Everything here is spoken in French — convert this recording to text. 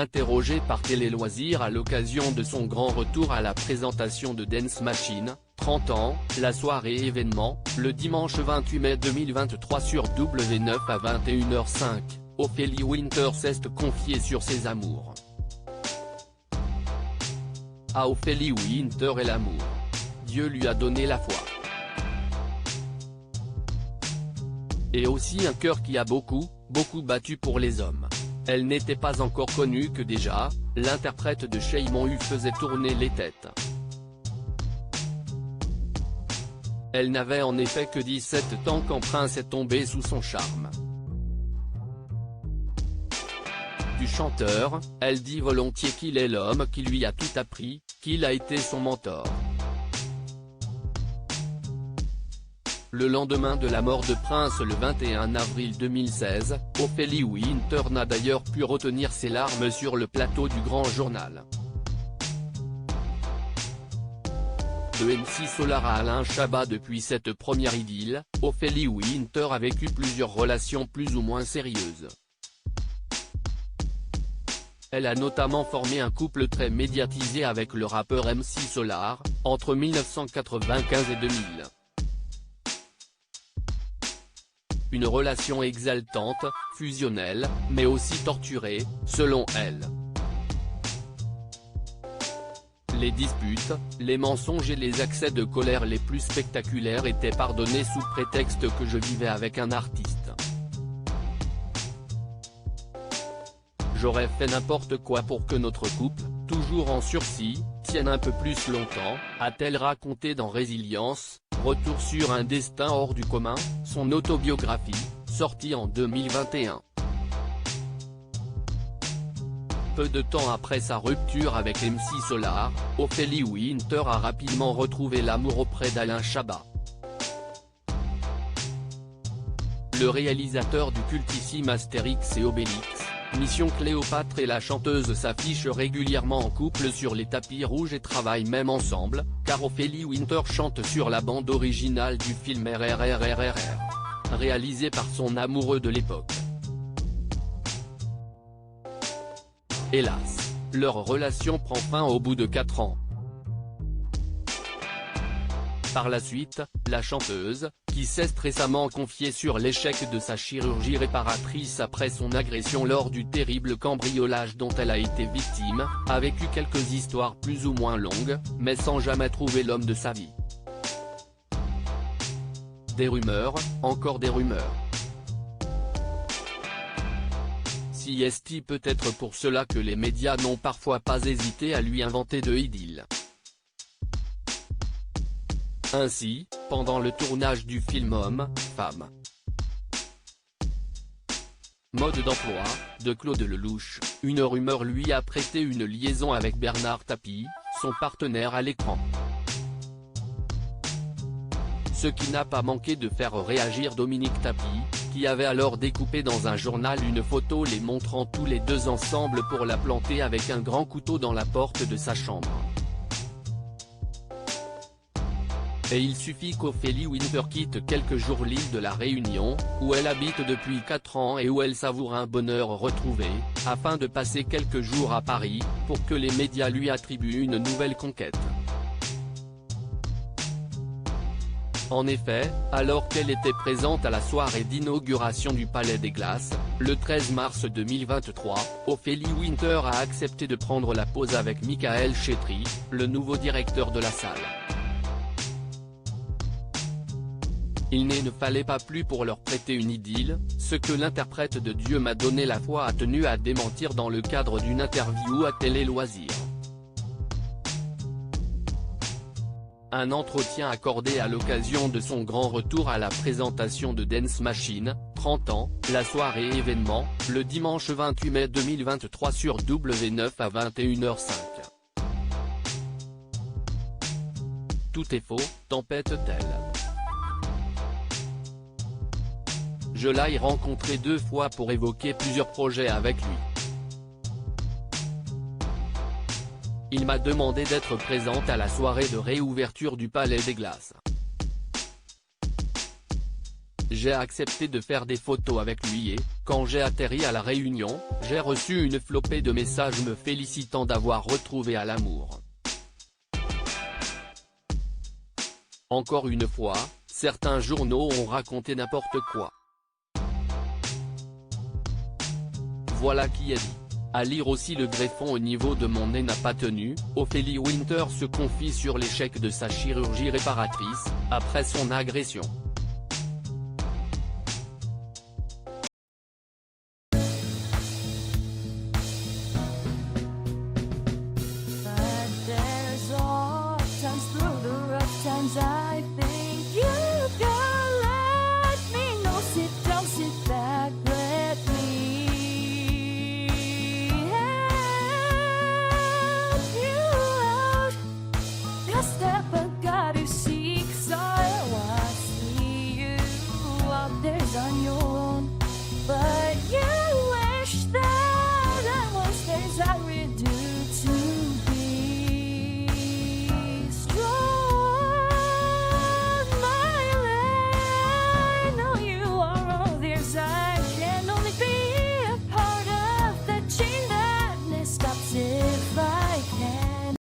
Interrogé par Télé Loisirs à l'occasion de son grand retour à la présentation de Dance Machine, 30 ans, la soirée événement, le dimanche 28 mai 2023 sur W9 à 21h05, Ophélie Winter s'est confiée sur ses amours. À Ophélie Winter et l'amour. Dieu lui a donné la foi. Et aussi un cœur qui a beaucoup battu pour les hommes. Elle n'était pas encore connue que déjà, l'interprète de Shaimon U faisait tourner les têtes. Elle n'avait en effet que 17 ans quand Prince est tombé sous son charme. Du chanteur, elle dit volontiers qu'il est l'homme qui lui a tout appris, qu'il a été son mentor. Le lendemain de la mort de Prince le 21 avril 2016, Ophélie Winter n'a d'ailleurs pu retenir ses larmes sur le plateau du Grand Journal. De MC Solar à Alain Chabat. Depuis cette première idylle, Ophélie Winter a vécu plusieurs relations plus ou moins sérieuses. Elle a notamment formé un couple très médiatisé avec le rappeur MC Solar, entre 1995 et 2000. Une relation exaltante, fusionnelle, mais aussi torturée, selon elle. Les disputes, les mensonges et les accès de colère les plus spectaculaires étaient pardonnés sous prétexte que je vivais avec un artiste. J'aurais fait n'importe quoi pour que notre couple, toujours en sursis, tienne un peu plus longtemps, a-t-elle raconté dans Résilience, Retour sur un destin hors du commun, son autobiographie, sortie en 2021. Peu de temps après sa rupture avec MC Solar, Ophélie Winter a rapidement retrouvé l'amour auprès d'Alain Chabat. Le réalisateur du cultissime Astérix et Obélix, Mission Cléopâtre et la chanteuse s'affichent régulièrement en couple sur les tapis rouges et travaillent même ensemble, car Ophélie Winter chante sur la bande originale du film RRRRRR, réalisé par son amoureux de l'époque. Hélas, leur relation prend fin au bout de 4 ans. Par la suite, la chanteuse, qui s'est récemment confiée sur l'échec de sa chirurgie réparatrice après son agression lors du terrible cambriolage dont elle a été victime, a vécu quelques histoires plus ou moins longues, mais sans jamais trouver l'homme de sa vie. Des rumeurs, encore des rumeurs. Si est peut-être pour cela que les médias n'ont parfois pas hésité à lui inventer de idylles. Ainsi, pendant le tournage du film Homme-Femme. Mode d'emploi, de Claude Lelouch, une rumeur lui a prêté une liaison avec Bernard Tapie, son partenaire à l'écran. Ce qui n'a pas manqué de faire réagir Dominique Tapie, qui avait alors découpé dans un journal une photo les montrant tous les deux ensemble pour la planter avec un grand couteau dans la porte de sa chambre. Et il suffit qu'Ophélie Winter quitte quelques jours l'île de la Réunion, où elle habite depuis 4 ans et où elle savoure un bonheur retrouvé, afin de passer quelques jours à Paris, pour que les médias lui attribuent une nouvelle conquête. En effet, alors qu'elle était présente à la soirée d'inauguration du Palais des Glaces, le 13 mars 2023, Ophélie Winter a accepté de prendre la pause avec Michael Chetry, le nouveau directeur de la salle. Il ne fallait pas plus pour leur prêter une idylle, ce que l'interprète de Dieu m'a donné la foi a tenu à démentir dans le cadre d'une interview à Télé Loisirs. Un entretien accordé à l'occasion de son grand retour à la présentation de Dance Machine, 30 ans, la soirée événement, le dimanche 28 mai 2023 sur W9 à 21h05. Tout est faux, tempête-t-elle. Je l'ai rencontré 2 fois pour évoquer plusieurs projets avec lui. Il m'a demandé d'être présente à la soirée de réouverture du Palais des Glaces. J'ai accepté de faire des photos avec lui et, Quand j'ai atterri à La Réunion, j'ai reçu une flopée de messages me félicitant d'avoir retrouvé à l'amour. Encore une fois, certains journaux ont raconté n'importe quoi. Voilà qui est dit. À lire aussi le greffon au niveau de mon nez n'a pas tenu, Ophélie Winter se confie sur l'échec de sa chirurgie réparatrice, après son agression.